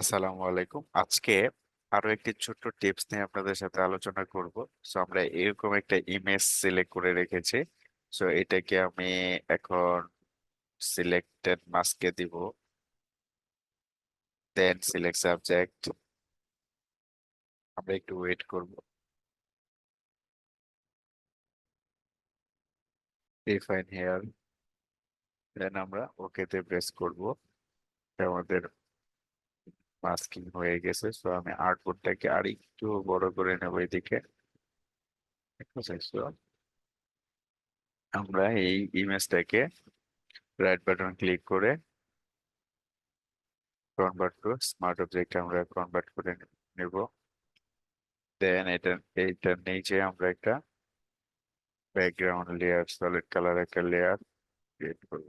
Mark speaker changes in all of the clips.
Speaker 1: আসসালামু আলাইকুম। আজকে আরো একটি ছোট্ট টিপস নিয়ে আপনাদের সাথে আলোচনা করব। সো আমরা এরকম একটা ইমেজ সিলেক্ট করে রেখেছি। সো এটাকে আমি এখন সিলেক্টেড মাস্কে দিব, দেন সিলেক্ট সাবজেক্ট। আমরা একটু ওয়েট করব। ডিফাইন হেয়ার, দেন আমরা ওকে তে প্রেস করব। আমাদের মাস্কিং হয়ে গেছে। সো আমি আর্টবোর্ডটাকে আর একটু বড় করে নেব এদিকে। ঠিক আছে? So, আমরা এই ইমেজটাকে রাইট বাটন ক্লিক করে কনভার্ট টু স্মার্ট অবজেক্ট আমরা কনভার্ট করে নেব। দেন এইটার নিচে আমরা একটা ব্যাকগ্রাউন্ড লেয়ার, সলিড কালার একটা লেয়ার ক্রিয়েট করব।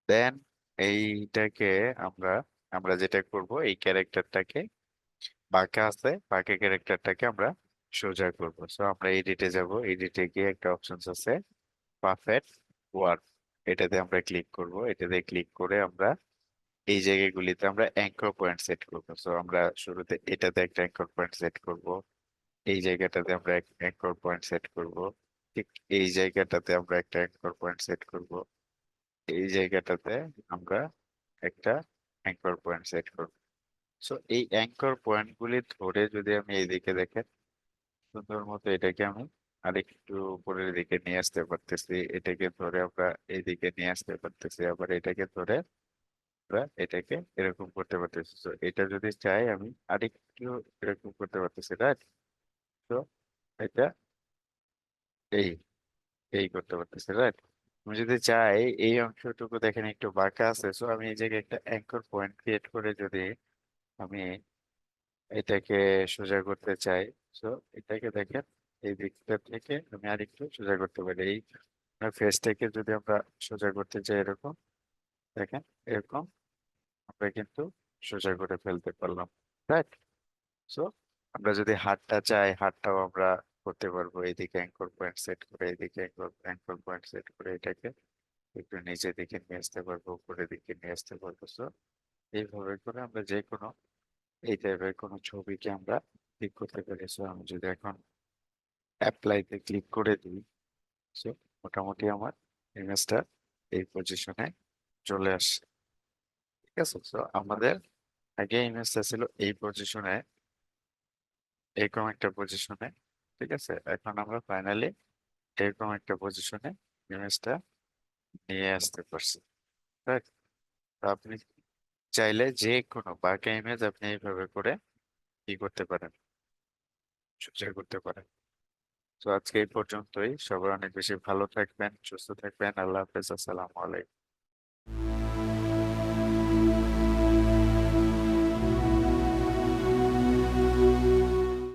Speaker 1: দেন এইটাকে আমরা আমরা যেটা করব, এই ক্যারেক্টারটাকে বাঁকা আছে, বাঁকা ক্যারেক্টারটাকে আমরা সোজা করব। সো আমরা এডিটে যাব, এডিটে গিয়ে একটা অপশন আছে পারফেক্ট ওয়ার্ক, এটাতে আমরা ক্লিক করব। এটাতে ক্লিক করে আমরা এই জায়গাগুলিতে আমরা অ্যাঙ্কর পয়েন্ট সেট করব। সো আমরা শুরুতে এটাতে একটা অ্যাঙ্কর পয়েন্ট সেট করব, এই জায়গাটাতে আমরা অ্যাঙ্কর পয়েন্ট সেট করব, ঠিক এই জায়গাটাতে আমরা একটা অ্যাঙ্কর পয়েন্ট সেট করব, এই জায়গাটাতে আমরা একটা অ্যাঙ্কর পয়েন্ট সেট করব। সো এই অ্যাঙ্কর পয়েন্ট গুলি ধরে যদি আমি এইদিকে দেখেন, সুন্দর মতো এটাকে আমি আরেকটু উপরের দিকে নিয়ে আসতে পারতেছি, এটাকে ধরে আমরা এইদিকে নিয়ে আসতে পারতেছি, আবার এটাকে ধরে আমরা এটাকে এরকম করতে পারতেছি। তো এটা যদি চাই আমি আরেকটু এরকম করতে পারতেছি, রাইট? তো এটা এই এই করতে পারতেছি, রাইট? আমি যদি চাই এই অংশটুকু দেখেন একটু বাঁকা আছে, সো আমি এই জায়গায় একটা অ্যাঙ্কর পয়েন্ট ক্রিয়েট করে যদি আমি এটাকে সোজা করতে চাই, সো এটাকে দেখেন এই দিকটা থেকে আমি আরেকটু সোজা করতে পারি। এই ফেসটাকে যদি আমরা সোজা করতে চাই এরকম, দেখেন এরকম আমরা কিন্তু সোজা করে ফেলতে পারলাম, রাইট? সো আমরা যদি হাতটা চাই, হাতটাও আমরা করতে পারবো। এইদিকে অ্যাঙ্কর পয়েন্ট সেট করে, এইদিকে অ্যাঙ্কর পয়েন্ট সেট করে এটাকে একটু নিচের দিকে নিয়ে আসতে পারবো, উপরের দিকে নিয়ে আসতে পারবো। সো এইভাবে করে আমরা যে কোনো এই টাইপের কোনো ছবিকে আমরা ঠিক করতে পারি। সো আমি যদি এখন অ্যাপ্লাইতে ক্লিক করে দিই, সো মোটামুটি আমার ইমেজটা এই পজিশনে চলে আসে। ঠিক আছে? সো আমাদের আগে ইমেজটা ছিল এই পজিশনে, এরকম একটা পজিশনে। ঠিক আছে, এখন আমরা ফাইনালি এরকম একটা পজিশনে ইমেজটা নিয়ে আসতে পারছি, রাইট? তো আপনি চাইলে যে কোনো বাঁকা ইমেজ আপনি এইভাবে করে কি করতে পারেন, সোজা করতে পারেন। তো আজকে এই পর্যন্তই। সবাই অনেক বেশি ভালো থাকবেন, সুস্থ থাকবেন। আল্লাহ হাফেজ, আসসালামু আলাইকুম।